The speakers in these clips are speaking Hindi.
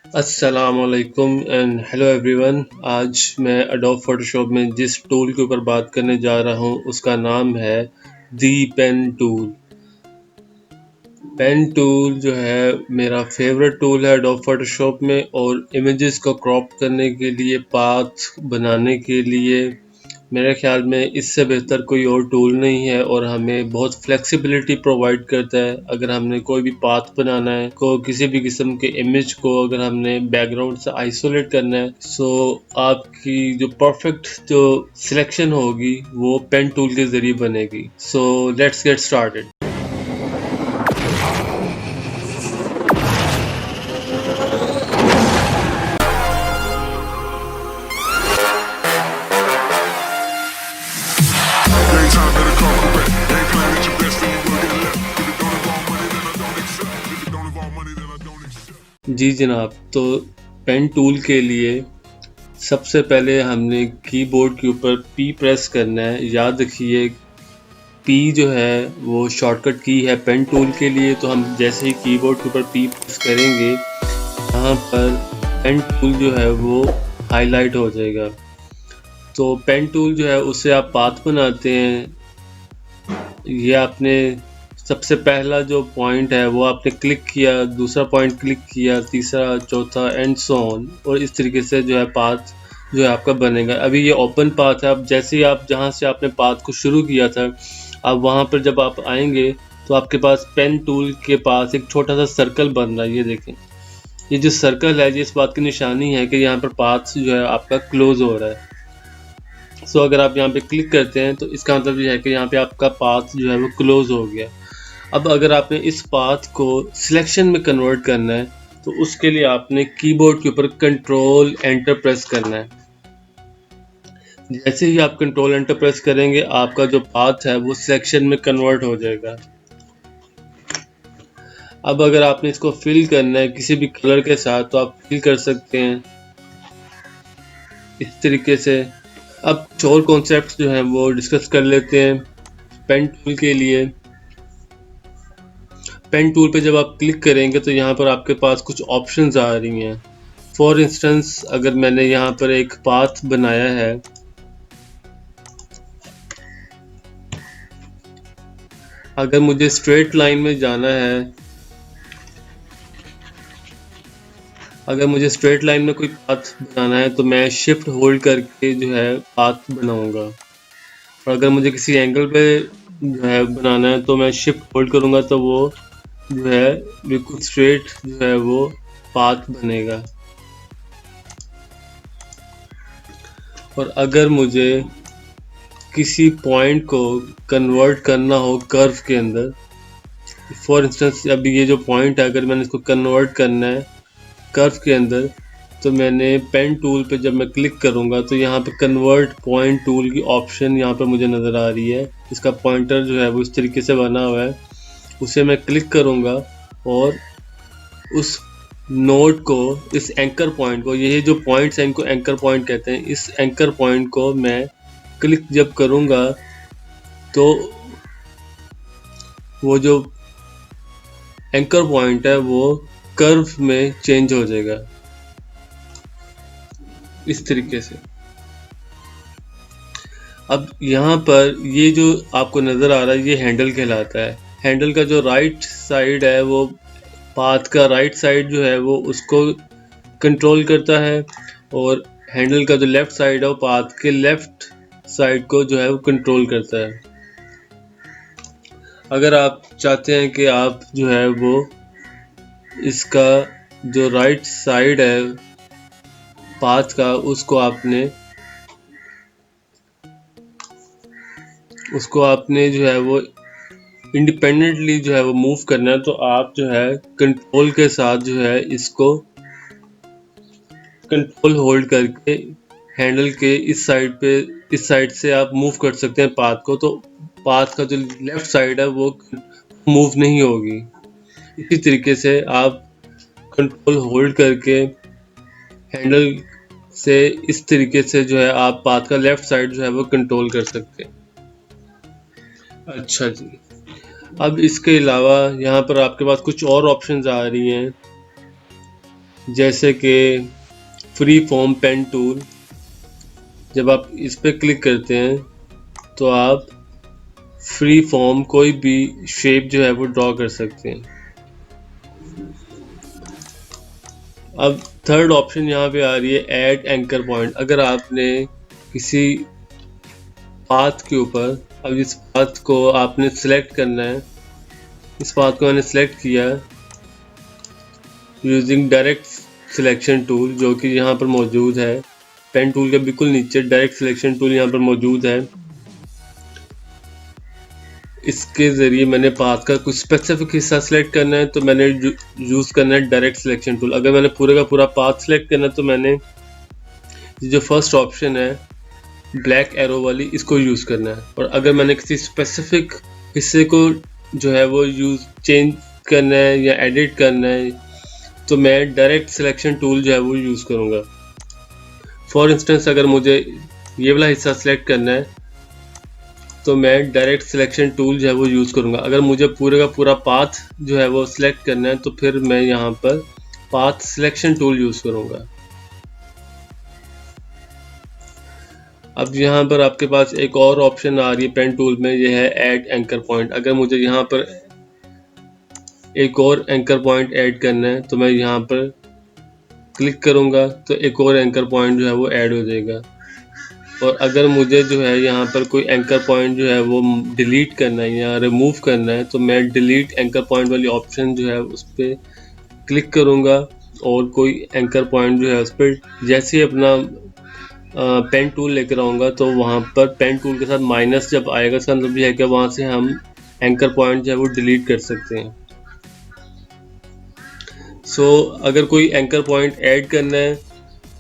अस्सलाम वालेकुम एंड हेलो एवरीवन। आज मैं एडोब फोटोशॉप में जिस टूल के ऊपर बात करने जा रहा हूँ उसका नाम है दी पेन टूल। पेन टूल जो है मेरा फेवरेट टूल है एडोब फोटोशॉप में, और इमेजेस को क्रॉप करने के लिए, पाथ बनाने के लिए मेरे ख्याल में इससे बेहतर कोई और टूल नहीं है, और हमें बहुत फ्लेक्सिबिलिटी प्रोवाइड करता है। अगर हमने कोई भी पाथ बनाना है, को किसी भी किस्म के इमेज को अगर हमने बैकग्राउंड से आइसोलेट करना है, सो आपकी जो परफेक्ट जो सिलेक्शन होगी वो पेन टूल के ज़रिए बनेगी। So let's get started. Every time that it come correct. Ain't playing at your best, then you will get left. If it don't involve money, then I don't accept. If it don't involve money, then I don't accept. जी जनाब, तो पेन टूल के लिए सबसे पहले हमने कीबोर्ड के ऊपर पी प्रेस करना है। याद रखिए पी जो है वो शॉर्टकट की है पेन टूल के लिए। तो हम जैसे ही कीबोर्ड के ऊपर पी प्रेस करेंगे, यहाँ पर पेन टूल जो है वो हाईलाइट हो जाएगा। तो पेन टूल जो है उससे आप पाथ बनाते हैं। ये आपने सबसे पहला जो पॉइंट है वो आपने क्लिक किया, दूसरा पॉइंट क्लिक किया, तीसरा, चौथा एंड सो ऑन, और इस तरीके से जो है पाथ जो है आपका बनेगा। अभी ये ओपन पाथ है। अब जैसे ही आप जहाँ से आपने पाथ को शुरू किया था, अब वहाँ पर जब आप आएंगे तो आपके पास पेन टूल के पास एक छोटा सा सर्कल बन रहा है। ये देखें, ये जो सर्कल है ये इस बात की निशानी है कि यहाँ पर पाथ जो है आपका क्लोज हो रहा है। सो अगर आप यहाँ पे क्लिक करते हैं तो इसका मतलब ये है कि यहाँ पे आपका पाथ जो है वो क्लोज हो गया। अब अगर आपने इस पाथ को सिलेक्शन में कन्वर्ट करना है तो उसके लिए आपने कीबोर्ड के ऊपर कंट्रोल एंटर प्रेस करना है। जैसे ही आप कंट्रोल एंटर प्रेस करेंगे, आपका जो पाथ है वो सिलेक्शन में कन्वर्ट हो जाएगा। अब अगर आपने इसको फिल करना है किसी भी कलर के साथ तो आप फिल कर सकते हैं इस तरीके से। अब कुछ और कॉन्सेप्ट्स जो हैं वो डिस्कस कर लेते हैं। पेन टूल के लिए, पेन टूल पे जब आप क्लिक करेंगे तो यहाँ पर आपके पास कुछ ऑप्शंस आ रही हैं। फॉर इंस्टेंस, अगर मैंने यहाँ पर एक पाथ बनाया है, अगर मुझे स्ट्रेट लाइन में जाना है, अगर मुझे स्ट्रेट लाइन में कोई पाथ बनाना है तो मैं शिफ्ट होल्ड करके जो है पाथ बनाऊंगा। और अगर मुझे किसी एंगल पे जो है बनाना है तो मैं शिफ्ट होल्ड करूंगा तो वो जो है बिल्कुल स्ट्रेट जो है वो पाथ बनेगा। और अगर मुझे किसी पॉइंट को कन्वर्ट करना हो कर्व के अंदर, फॉर इंस्टेंस अभी ये जो पॉइंट है अगर मैंने इसको कन्वर्ट करना है कर्व के अंदर, तो मैंने पेन टूल पे जब मैं क्लिक करूंगा तो यहाँ पे कन्वर्ट पॉइंट टूल की ऑप्शन यहाँ पे मुझे नज़र आ रही है। इसका पॉइंटर जो है वो इस तरीके से बना हुआ है, उसे मैं क्लिक करूंगा और उस नोड को, इस एंकर पॉइंट को, ये जो पॉइंट्स हैं इनको एंकर पॉइंट कहते हैं, इस एंकर पॉइंट को मैं क्लिक जब करूंगा तो वो जो एंकर पॉइंट है वो कर्व में चेंज हो जाएगा इस तरीके से। अब यहाँ पर ये जो आपको नज़र आ रहा है ये हैंडल कहलाता है। हैंडल का जो राइट साइड है वो पाथ का राइट साइड जो है वो उसको कंट्रोल करता है, और हैंडल का जो लेफ़्ट साइड है वो पाथ के लेफ़्ट साइड को जो है वो कंट्रोल करता है। अगर आप चाहते हैं कि आप जो है वो इसका जो राइट साइड है पाथ का उसको आपने जो है वो इंडिपेंडेंटली जो है वो मूव करना है, तो आप जो है कंट्रोल के साथ जो है इसको कंट्रोल होल्ड करके हैंडल के इस साइड से आप मूव कर सकते हैं पाथ को। तो पाथ का जो लेफ्ट साइड है वो मूव नहीं होगी। इसी तरीके से आप कंट्रोल होल्ड करके हैंडल से इस तरीके से जो है आप पाथ का लेफ्ट साइड जो है वो कंट्रोल कर सकते हैं। अच्छा जी, अब इसके अलावा यहाँ पर आपके पास कुछ और ऑप्शंस आ रही हैं। जैसे कि फ्री फॉर्म पेन टूल। जब आप इस पर क्लिक करते हैं तो आप फ्री फॉर्म कोई भी शेप जो है वो ड्रॉ कर सकते हैं। अब थर्ड ऑप्शन यहाँ पे आ रही है ऐड एंकर पॉइंट। अगर आपने किसी पाथ के ऊपर, अब इस पाथ को आपने सिलेक्ट करना है, इस पाथ को मैंने सिलेक्ट किया यूजिंग डायरेक्ट सिलेक्शन टूल, जो कि यहाँ पर मौजूद है पेन टूल के बिल्कुल नीचे। डायरेक्ट सिलेक्शन टूल यहाँ पर मौजूद है। इसके ज़रिए मैंने पाथ का कुछ स्पेसिफिक हिस्सा सेलेक्ट करना है तो मैंने यूज़ करना है डायरेक्ट सिलेक्शन टूल। अगर मैंने पूरे का पूरा पाथ सेलेक्ट करना है तो मैंने जो फर्स्ट ऑप्शन है ब्लैक एरो वाली, इसको यूज़ करना है। और अगर मैंने किसी स्पेसिफिक हिस्से को जो है वो चेंज करना है या एडिट करना है तो मैं डायरेक्ट सिलेक्शन टूल जो है वो यूज़ करूँगा। फॉर इंस्टेंस अगर मुझे ये वाला हिस्सा सेलेक्ट करना है तो मैं डायरेक्ट सिलेक्शन टूल जो है वो यूज़ करूँगा। अगर मुझे पूरे का पूरा पाथ जो है वो सिलेक्ट करना है तो फिर मैं यहाँ पर पाथ सिलेक्शन टूल यूज़ करूँगा। अब यहाँ पर आपके पास एक और ऑप्शन आ रही है पेन टूल में, ये है ऐड एंकर पॉइंट। अगर मुझे यहाँ पर एक और एंकर पॉइंट ऐड करना है तो मैं यहाँ पर क्लिक करूँगा तो एक और एंकर पॉइंट जो है वो ऐड हो जाएगा। और अगर मुझे जो है यहाँ पर कोई एंकर पॉइंट जो है वो डिलीट करना है या रिमूव करना है तो मैं डिलीट एंकर पॉइंट वाली ऑप्शन जो है उस पर क्लिक करूँगा और कोई एंकर पॉइंट जो है उस पर जैसे ही अपना पेन टूल लेकर आऊँगा तो वहाँ पर पेन टूल के साथ माइनस जब आएगा इसका मतलब यह है कि वहाँ से हम एंकर पॉइंट जो है वो डिलीट कर सकते हैं। अगर कोई एंकर पॉइंट ऐड करना है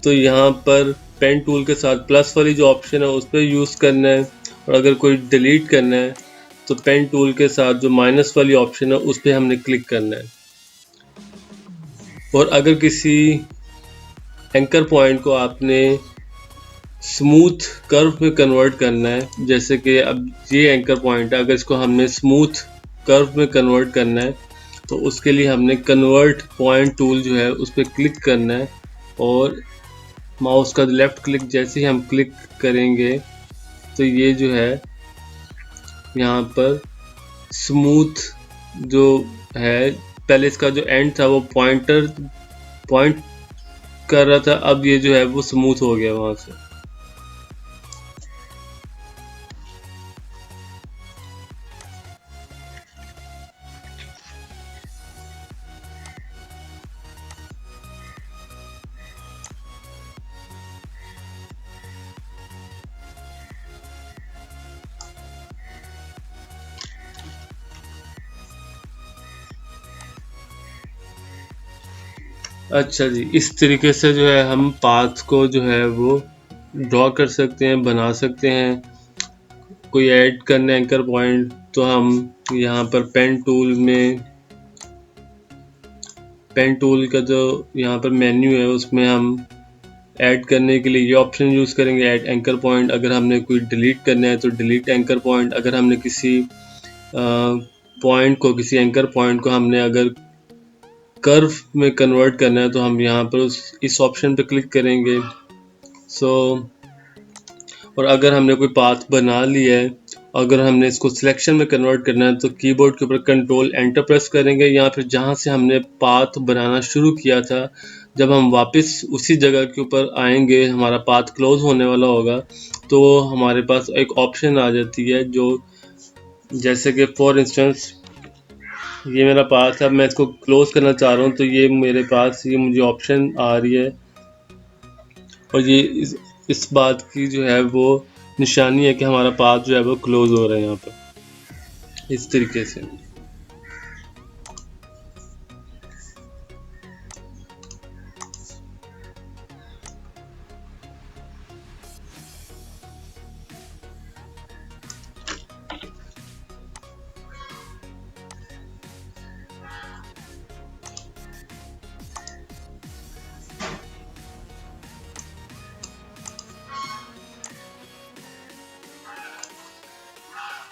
तो यहाँ पर पेन टूल के साथ प्लस वाली जो ऑप्शन है उस पर यूज़ करना है। और अगर कोई डिलीट करना है तो पेन टूल के साथ जो माइनस वाली ऑप्शन है उस पर हमने क्लिक करना है। और अगर किसी एंकर पॉइंट को आपने स्मूथ कर्व में कन्वर्ट करना है, जैसे कि अब ये एंकर पॉइंट है, अगर इसको हमने स्मूथ कर्व में कन्वर्ट करना है तो उसके लिए हमने कन्वर्ट पॉइंट टूल जो है उस पर क्लिक करना है और माउस का लेफ़्ट क्लिक जैसे ही हम क्लिक करेंगे तो ये जो है यहाँ पर स्मूथ जो है, पहले इसका जो एंड था वो पॉइंट कर रहा था, अब ये जो है वो स्मूथ हो गया वहाँ से। अच्छा जी, इस तरीके से जो है हम पाथ को जो है वो ड्रॉ कर सकते हैं, बना सकते हैं। कोई ऐड करना है एंकर पॉइंट तो हम यहाँ पर पेन टूल का जो यहाँ पर मेन्यू है उसमें हम ऐड करने के लिए ये ऑप्शन यूज़ करेंगे, ऐड एंकर पॉइंट। अगर हमने कोई डिलीट करना है तो डिलीट एंकर पॉइंट। अगर हमने किसी किसी एंकर पॉइंट को हमने अगर कर्व में कन्वर्ट करना है तो हम यहाँ पर इस ऑप्शन पे क्लिक करेंगे। और अगर हमने कोई पाथ बना लिया है, अगर हमने इसको सिलेक्शन में कन्वर्ट करना है तो कीबोर्ड के ऊपर कंट्रोल एंटर प्रेस करेंगे या फिर जहाँ से हमने पाथ बनाना शुरू किया था, जब हम वापस उसी जगह के ऊपर आएंगे, हमारा पाथ क्लोज होने वाला होगा तो हमारे पास एक ऑप्शन आ जाती है जो, जैसे कि फॉर इंस्टेंस ये मेरा पाथ है, मैं इसको क्लोज करना चाह रहा हूँ तो ये मेरे पास ये मुझे ऑप्शन आ रही है और ये इस बात की जो है वो निशानी है कि हमारा पाथ जो है वो क्लोज हो रहा है यहाँ पर इस तरीके से।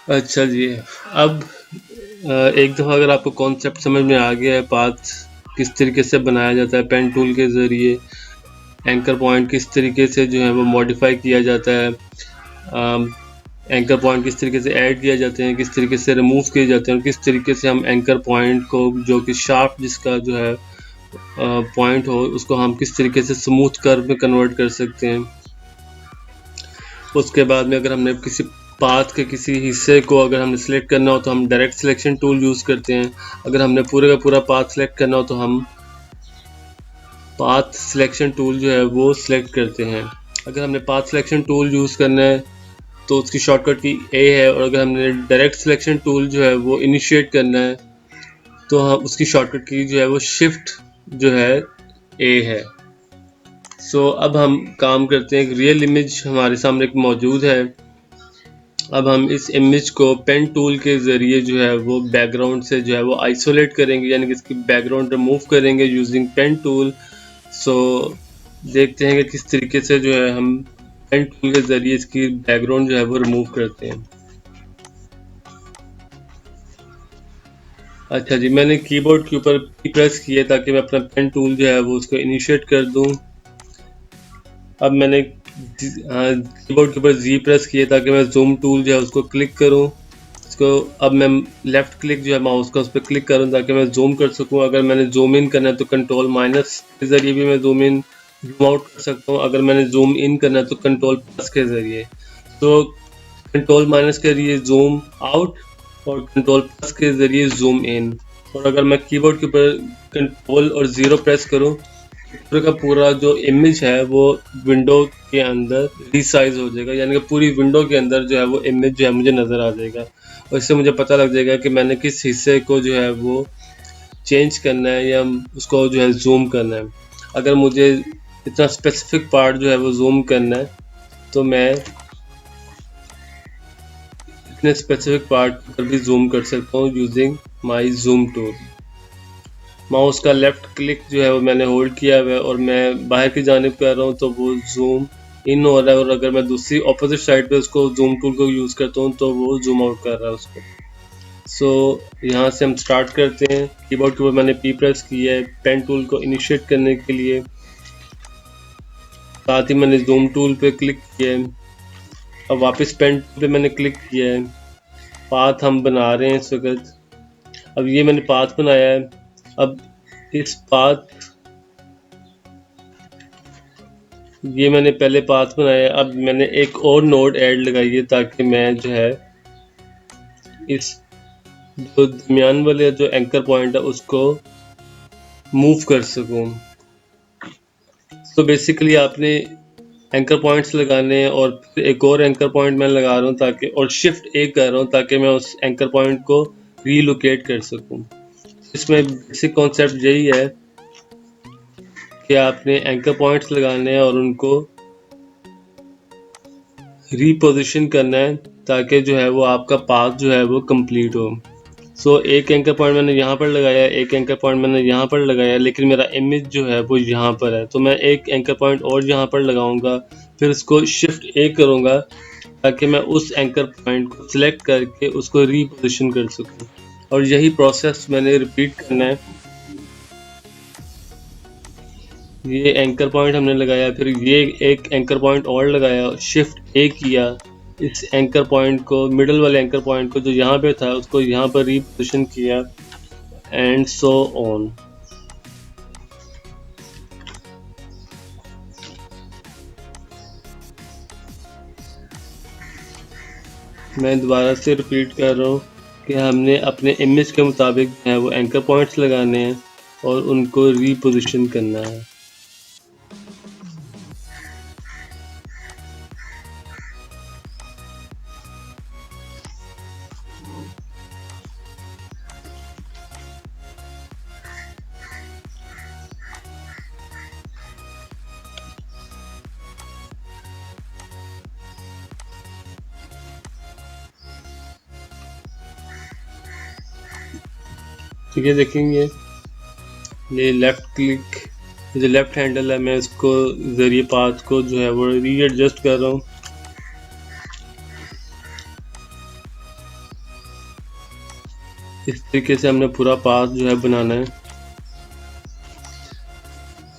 अच्छा जी, अब एक दफ़ा अगर आपको कॉन्सेप्ट समझ में आ गया है पाथ किस तरीके से बनाया जाता है पेन टूल के ज़रिए, एंकर पॉइंट किस तरीके से जो है वो मॉडिफाई किया जाता है, एंकर पॉइंट किस तरीके से ऐड किए जाते हैं, किस तरीके से रिमूव किए जाते हैं, और किस तरीके से हम एंकर पॉइंट को जो कि शार्प जिसका जो है पॉइंट हो उसको हम किस तरीके से स्मूथ कर्व में कन्वर्ट कर सकते हैं। उसके बाद में अगर हमने किसी पाथ के किसी हिस्से को अगर हमने सिलेक्ट करना हो तो हम डायरेक्ट सिलेक्शन टूल यूज़ करते हैं। अगर हमने पूरे का पूरा पाथ सिलेक्ट करना हो तो हम पाथ सिलेक्शन टूल जो है वो सिलेक्ट करते हैं। अगर हमने पाथ सिलेक्शन टूल यूज़ करना है तो उसकी शॉर्टकट की ए है, और अगर हमने डायरेक्ट सिलेक्शन टूल जो है वो इनिशिएट करना है तो हम उसकी शॉर्टकट की जो है वो शिफ्ट जो है ए है। सो अब हम काम करते हैं, एक रियल इमेज हमारे सामने एक मौजूद है। अब हम इस इमेज को पेन टूल के ज़रिए जो है वो बैकग्राउंड से जो है वो आइसोलेट करेंगे, यानी कि इसकी बैकग्राउंड रिमूव करेंगे यूजिंग पेन टूल। सो देखते हैं कि किस तरीके से जो है हम पेन टूल के ज़रिए इसकी बैकग्राउंड जो है वो रिमूव करते हैं। अच्छा जी, मैंने कीबोर्ड के ऊपर P प्रेस किया ताकि मैं अपना पेन टूल जो है वो उसको इनिशिएट कर दूं। अब मैंने कीबोर्ड के ऊपर Z प्रेस किया ताकि मैं जूम टूल जो है उसको क्लिक करूं। इसको अब मैं लेफ़्ट क्लिक जो है माउस का उस पर क्लिक करूं ताकि मैं जूम कर सकूं। अगर मैंने जूम इन करना है तो कंट्रोल माइनस के ज़रिए भी मैं जूम इन जूम आउट कर सकता हूं। अगर मैंने जूम इन करना है तो कंट्रोल प्लस के ज़रिए। तो कंट्रोल माइनस के ज़रिए जूम आउट और कंट्रोल प्लस के ज़रिए जूम इन। और अगर मैं कीबोर्ड के ऊपर कंट्रोल और 0 प्रेस करूं पूरा का पूरा जो इमेज है वो विंडो के अंदर रीसाइज हो जाएगा, यानी कि पूरी विंडो के अंदर जो है वो इमेज जो है मुझे नज़र आ जाएगा, और इससे मुझे पता लग जाएगा कि मैंने किस हिस्से को जो है वो चेंज करना है या उसको जो है जूम करना है। अगर मुझे इतना स्पेसिफिक पार्ट जो है वो जूम करना है तो मैं इतने स्पेसिफिक पार्ट पर भी जूम कर सकता हूँ using my zoom tool. Mouse का लेफ़्ट क्लिक जो है वो मैंने होल्ड किया हुआ है और मैं बाहर की जानिब कर रहा हूँ तो वो जूम इन हो रहा है, और अगर मैं दूसरी ऑपोजिट साइड पे उसको जूम टूल को यूज़ करता हूँ तो वो जूम आउट कर रहा है उसको। सो यहाँ से हम स्टार्ट करते हैं। कीबोर्ड के ऊपर मैंने P प्रेस किया है पेन टूल को इनिशिएट करने के लिए, साथ ही मैंने जूम टूल पे क्लिक किया है। अब वापस पेन टूल पे मैंने क्लिक किया है। पाथ हम बना रहे हैं इस वक्त। अब ये मैंने पाथ बनाया है। अब इस पाथ ये मैंने पहले पाथ बनाया, अब मैंने एक और नोड ऐड लगाई है ताकि मैं जो है इस जो दरमियान वाले जो एंकर पॉइंट है उसको मूव कर सकूं। तो बेसिकली आपने एंकर पॉइंट्स लगाने हैं और फिर एक और एंकर पॉइंट मैं लगा रहा हूँ ताकि, और शिफ्ट ए कर रहा हूँ ताकि मैं उस एंकर पॉइंट को रीलोकेट कर सकूं। इसमें बेसिक कॉन्सेप्ट यही है कि आपने एंकर पॉइंट्स लगाने हैं और उनको रीपोजिशन करना है ताकि जो है वो आपका पाथ जो है वो कंप्लीट हो। सो एक एंकर पॉइंट मैंने यहाँ पर लगाया, एक एंकर पॉइंट मैंने यहाँ पर लगाया, लेकिन मेरा इमेज जो है वो यहाँ पर है, तो मैं एक एंकर पॉइंट और यहाँ पर लगाऊंगा, फिर उसको शिफ्ट ए करूँगा ताकि मैं उस एंकर पॉइंट को सिलेक्ट करके उसको रीपोजिशन कर सकूँ। और यही प्रोसेस मैंने रिपीट करना है। ये एंकर पॉइंट हमने लगाया, फिर ये एक एंकर पॉइंट और लगाया, शिफ्ट ए किया, इस एंकर पॉइंट को, मिडल वाले एंकर पॉइंट को जो यहाँ पे था उसको यहाँ पर रीपोजिशन किया, एंड सो ऑन। मैं दोबारा से रिपीट कर रहा हूँ कि हमने अपने इमेज के मुताबिक जो है वो एंकर पॉइंट्स लगाने हैं और उनको रीपोजिशन करना है। ठीक है, देखेंगे ये लेफ़्ट क्लिक, जो लेफ़्ट हैंडल है, मैं इसको ज़रिए पाथ को जो है वो रीएडजस्ट कर रहा हूँ। इस तरीके से हमने पूरा पाथ जो है बनाना है।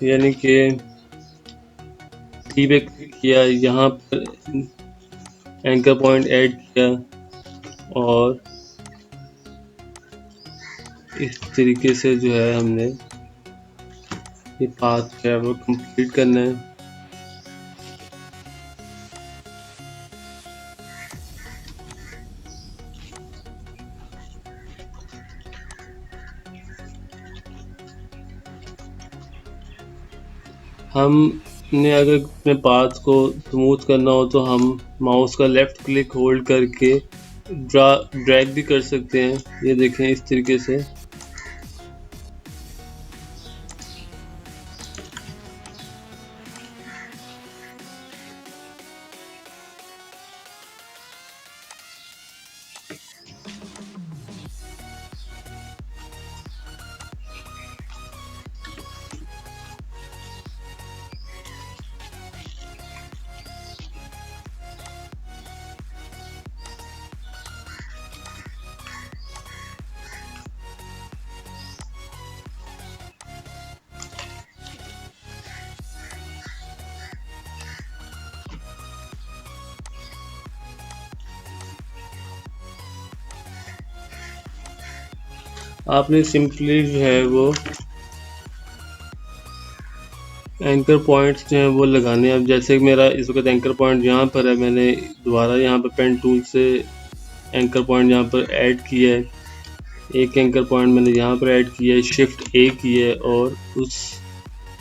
यानी कि पी पे क्लिक किया, यहाँ पर एंकर पॉइंट ऐड किया और इस तरीके से जो है हमने ये पाथ जो है वो कंप्लीट करना है। हमने अगर अपने पाथ को स्मूथ करना हो तो हम माउस का लेफ्ट क्लिक होल्ड करके ड्रैग भी कर सकते हैं। ये देखें इस तरीके से। आपने सिंपली जो है वो एंकर पॉइंट्स जो हैं वो लगाने हैं। अब जैसे मेरा इस वक्त एंकर पॉइंट यहाँ पर है, मैंने दोबारा यहाँ पर पेन टूल से एंकर पॉइंट यहाँ पर ऐड किया है। एक एंकर पॉइंट मैंने यहाँ पर ऐड किया है, शिफ्ट ए की है और उस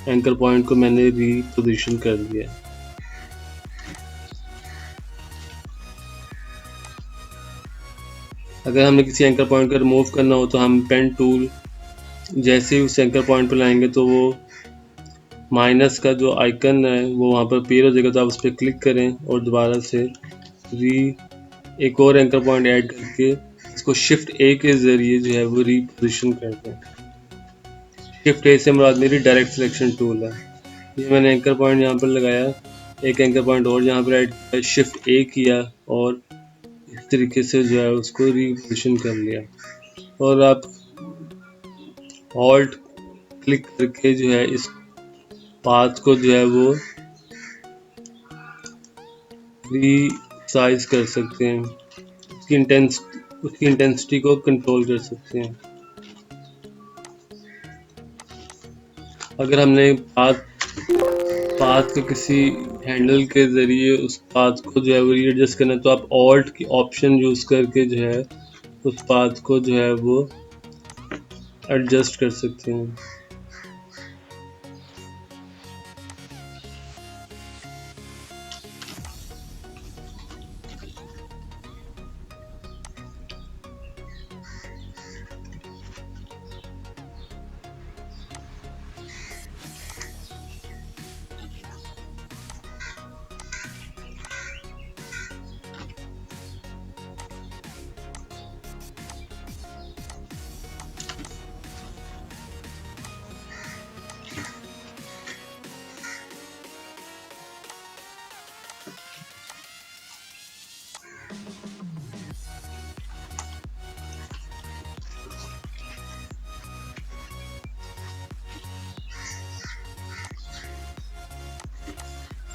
एंकर पॉइंट को मैंने रीपोजिशन कर दिया। अगर हमें किसी एंकर पॉइंट को रिमूव करना हो तो हम पेन टूल जैसे ही उस एंकर पॉइंट पर लाएंगे तो वो माइनस का जो आइकन है वो वहाँ पर अपीयर हो जाएगा, तो आप उस पर क्लिक करें और दोबारा से एक और एंकर पॉइंट ऐड करके इसको शिफ्ट ए के ज़रिए जो है वो रीपोजिशन कर दें। शिफ्ट ए से मुराद मेरी डायरेक्ट सिलेक्शन टूल है। ये मैंने एंकर पॉइंट यहाँ पर लगाया, एक एंकर पॉइंट और यहाँ पर ऐड किया, शिफ्ट ए किया और इस तरीके से जो है उसको रीपोजिशन कर लिया। और आप ऑल्ट क्लिक करके जो है इस पाथ को जो है वो रीसाइज कर सकते हैं, उसकी इंटेंसिटी को कंट्रोल कर सकते हैं। अगर हमने पाथ के किसी हैंडल के ज़रिए उस पाथ को जो है वो रीएडजस्ट करना है तो आप ऑल्ट की ऑप्शन यूज़ करके जो है उस पाथ को जो है वो एडजस्ट कर सकते हैं।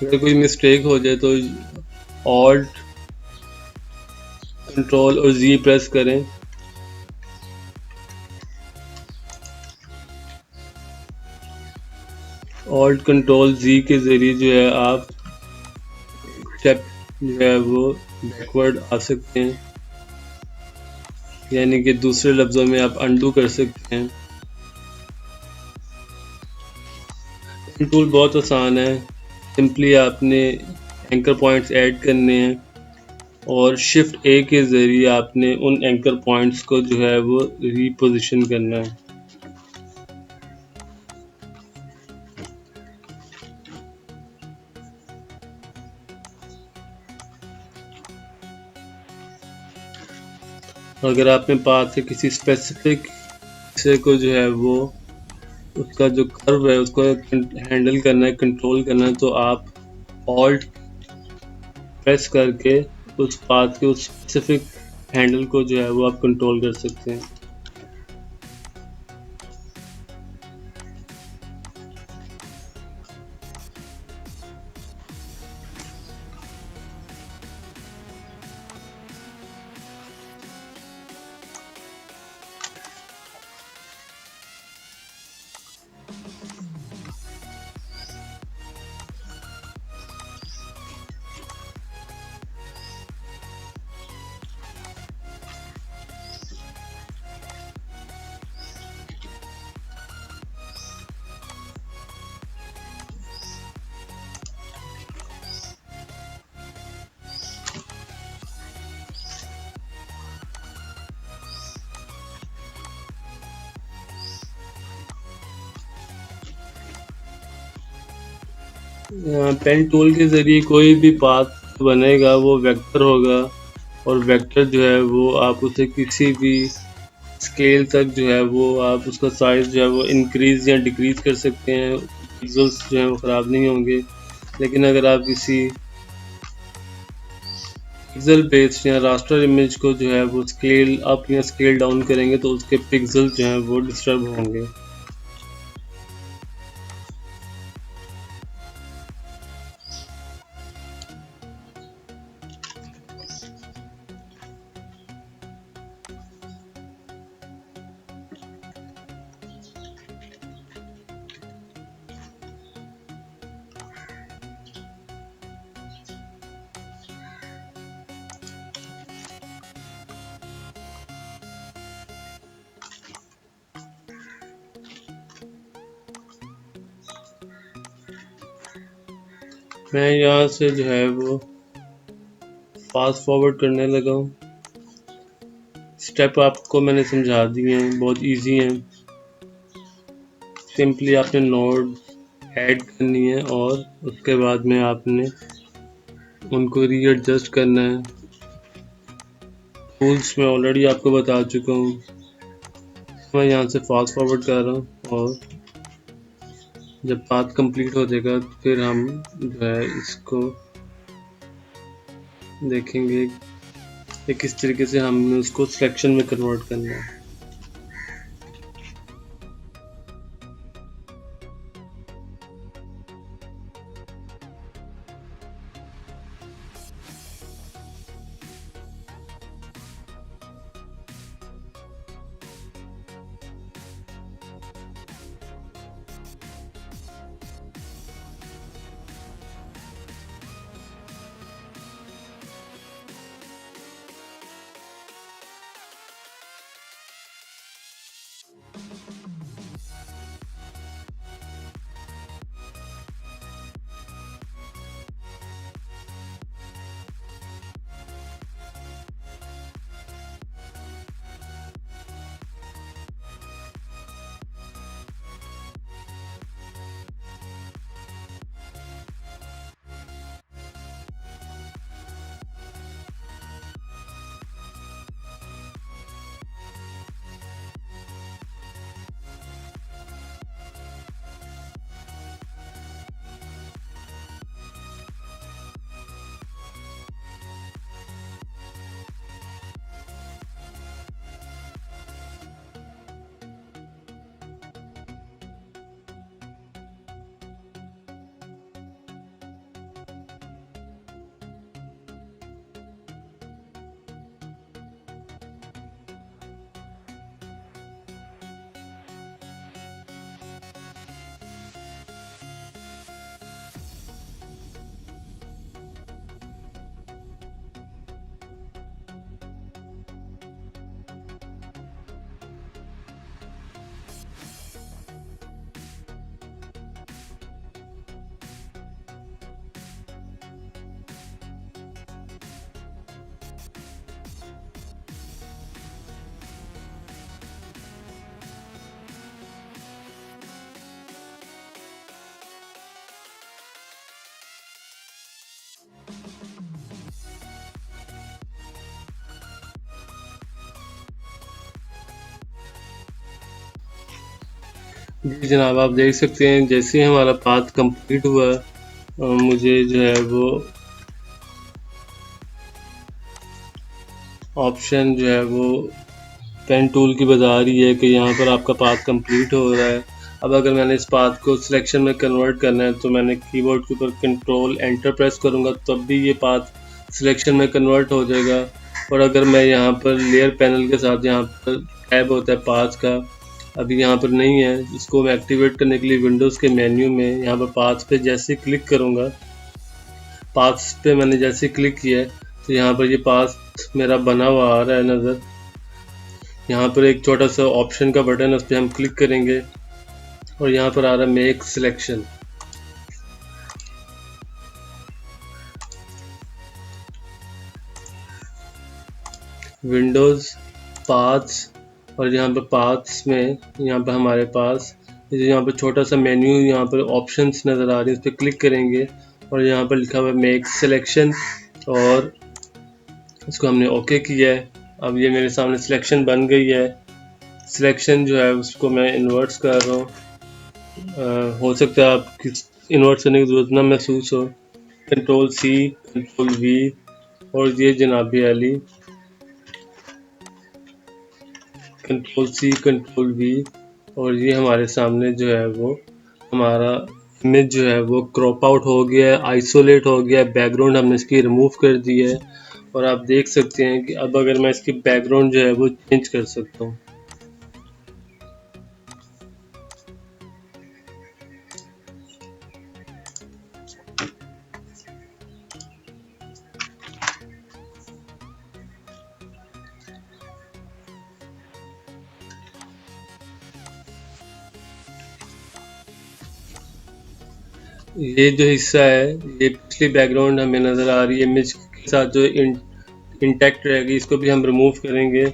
अगर कोई मिस्टेक हो जाए तो ऑल्ट कंट्रोल और जी प्रेस करें। ऑल्ट कंट्रोल जी के ज़रिए जो है आप स्टेप जो है वो बैकवर्ड आ सकते हैं, यानी कि दूसरे लफ्ज़ों में आप अंडू कर सकते हैं। टूल बहुत आसान है, सिंपली आपने एंकर पॉइंट्स ऐड करने हैं और शिफ्ट ए के ज़रिए आपने उन एंकर पॉइंट्स को जो है वो रीपोजिशन करना है। अगर आपने पाथ के किसी स्पेसिफिक हिस्से को जो है वो उसका जो कर्व है उसको हैंडल करना है, कंट्रोल करना है, तो आप ऑल्ट प्रेस करके उस पाथ के उस स्पेसिफिक हैंडल को जो है वो आप कंट्रोल कर सकते हैं। पेन टूल के ज़रिए कोई भी पाथ बनेगा वो वेक्टर होगा, और वेक्टर जो है वो आप उसे किसी भी स्केल तक जो है वो आप उसका साइज़ जो है वो इंक्रीज़ या डिक्रीज़ कर सकते हैं, पिक्सेल्स जो हैं वो ख़राब नहीं होंगे। लेकिन अगर आप किसी पिक्सल बेस्ड या रास्टर इमेज को जो है वो स्केल अप या स्केल डाउन करेंगे तो उसके पिक्सल जो हैं वो डिस्टर्ब होंगे। मैं यहाँ से जो है वो फास्ट फॉरवर्ड करने लगा हूँ। स्टेप आपको मैंने समझा दिए हैं, बहुत इजी हैं। सिंपली आपने नोड ऐड करनी है और उसके बाद में आपने उनको रीएडजस्ट करना है। टूल्स मैं ऑलरेडी आपको बता चुका हूँ। मैं यहाँ से फास्ट फॉरवर्ड कर रहा हूँ, और जब पाथ कंप्लीट हो जाएगा फिर हम जो है इसको देखेंगे कि किस तरीके से हमने उसको सिलेक्शन में कन्वर्ट करना है। जी जनाब, आप देख सकते हैं जैसे ही हमारा पाथ कंप्लीट हुआ, मुझे जो है वो ऑप्शन जो है वो पेन टूल की बता रही है कि यहाँ पर आपका पाथ कंप्लीट हो रहा है। अब अगर मैंने इस पाथ को सिलेक्शन में कन्वर्ट करना है तो मैंने कीबोर्ड के ऊपर कंट्रोल एंटर प्रेस करूँगा, तब भी ये पाथ सिलेक्शन में कन्वर्ट हो जाएगा। और अगर मैं यहाँ पर लेयर पैनल के साथ यहाँ पर टैब होता है पाथ का, अभी यहाँ पर नहीं है, इसको मैं एक्टिवेट करने के लिए विंडोज़ के मेन्यू में यहाँ पर पाथ पे जैसे क्लिक करूँगा, पाथ्स पे मैंने जैसे क्लिक किया है तो यहाँ पर ये पाथ मेरा बना हुआ आ रहा है नज़र। यहाँ पर एक छोटा सा ऑप्शन का बटन है, उस पर हम क्लिक करेंगे और यहाँ पर आ रहा है मेक सिलेक्शन। विंडोज़ पाथ्स, और यहाँ पर पाथ्स में यहाँ पर हमारे पास यहाँ पर छोटा सा मेन्यू, यहाँ पर ऑप्शंस नज़र आ रही है, उस पर क्लिक करेंगे और यहाँ पर लिखा हुआ है मेक सिलेक्शन और इसको हमने ओके किया है। अब ये मेरे सामने सिलेक्शन बन गई है। सिलेक्शन जो है उसको मैं इन्वर्ट्स कर रहा हूँ। हो सकता है आपकी इन्वर्ट करने की ज़रूरत ना महसूस हो। कंट्रोल सी, कंट्रोल वी और ये जनाबी अली, कंट्रोल सी, कंट्रोल वी और ये हमारे सामने जो है वो हमारा इमेज जो है वो क्रॉप आउट हो गया है, आइसोलेट हो गया है। बैकग्राउंड हमने इसकी रिमूव कर दी है और आप देख सकते हैं कि अब अगर मैं इसकी बैकग्राउंड जो है वो चेंज कर सकता हूँ। ये जो हिस्सा है ये पिछली बैकग्राउंड हमें नज़र आ रही है इमेज के साथ जो इंटैक्ट रहेगी, इसको भी हम रिमूव करेंगे।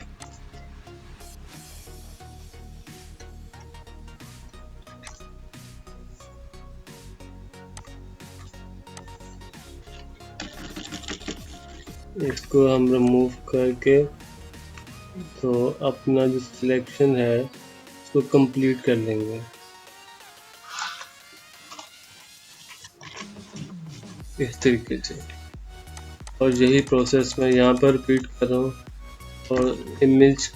इसको हम रिमूव करके तो अपना जो सिलेक्शन है उसको कंप्लीट कर लेंगे इस तरीके से। और यही प्रोसेस मैं यहाँ पर रिपीट कर रहा हूँ। और इमेज,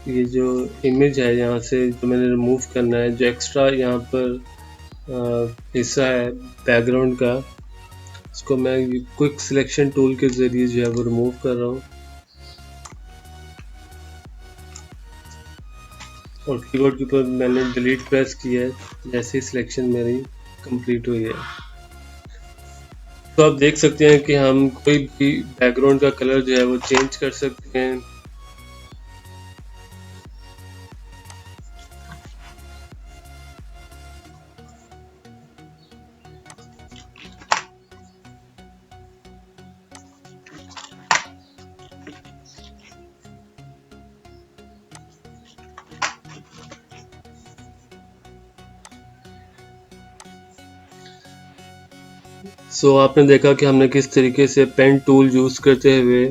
ये जो इमेज है यहाँ से जो मैंने रिमूव करना है, जो एक्स्ट्रा यहाँ पर हिस्सा है बैकग्राउंड का, इसको मैं क्विक सिलेक्शन टूल के ज़रिए जो है वो रिमूव कर रहा हूँ। और कीबोर्ड के ऊपर मैंने डिलीट प्रेस किया है जैसे ही सिलेक्शन मेरी कंप्लीट हुई है। तो आप देख सकते हैं कि हम कोई भी बैकग्राउंड का कलर जो है वो चेंज कर सकते हैं। सो आपने देखा कि हमने किस तरीके से पेन टूल यूज़ करते हुए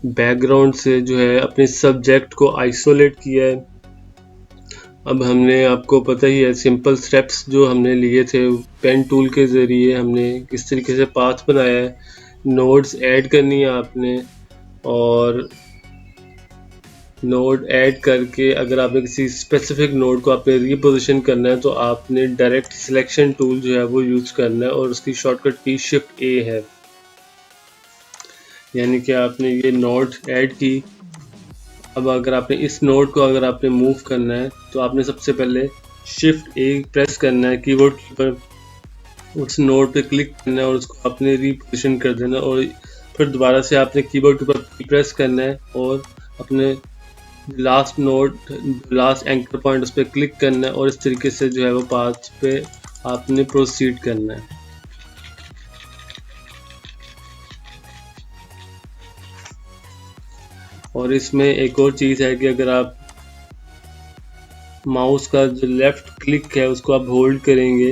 बैकग्राउंड से जो है अपने सब्जेक्ट को आइसोलेट किया है। अब हमने, आपको पता ही है, सिंपल स्टेप्स जो हमने लिए थे पेन टूल के ज़रिए हमने किस तरीके से पाथ बनाया है। नोड्स ऐड करनी है आपने और नोड ऐड करके अगर आपने किसी स्पेसिफिक नोड को आपने रीपोजिशन करना है तो आपने डायरेक्ट सिलेक्शन टूल जो है वो यूज़ करना है और उसकी शॉर्टकट की शिफ्ट ए है। यानी कि आपने ये नोड ऐड की। अब अगर आपने इस नोड को अगर आपने मूव करना है तो आपने सबसे पहले शिफ्ट ए प्रेस करना है कीबोर्ड के ऊपर, उस नोड पे क्लिक करना है और उसको आपने रीपोजिशन कर देना और फिर दोबारा से आपने कीबोर्ड के ऊपर प्रेस करना है और अपने last node, last anchor point, उस पर क्लिक करना है और इस तरीके से जो है वो पाथ पे आपने प्रोसीड करना है। और इसमें एक और चीज़ है कि अगर आप माउस का जो लेफ़्ट क्लिक है उसको आप होल्ड करेंगे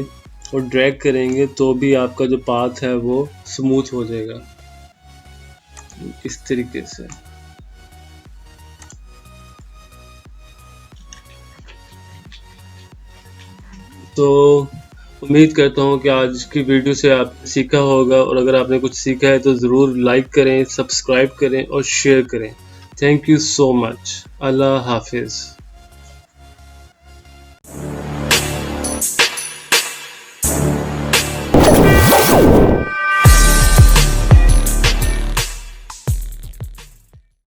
और ड्रैग करेंगे तो भी आपका जो पाथ है वो स्मूथ हो जाएगा इस तरीके से। तो उम्मीद करता हूँ कि आज की वीडियो से आपने सीखा होगा और अगर आपने कुछ सीखा है तो ज़रूर लाइक करें, सब्सक्राइब करें और शेयर करें। Thank you so much. अल्लाह हाफिज़।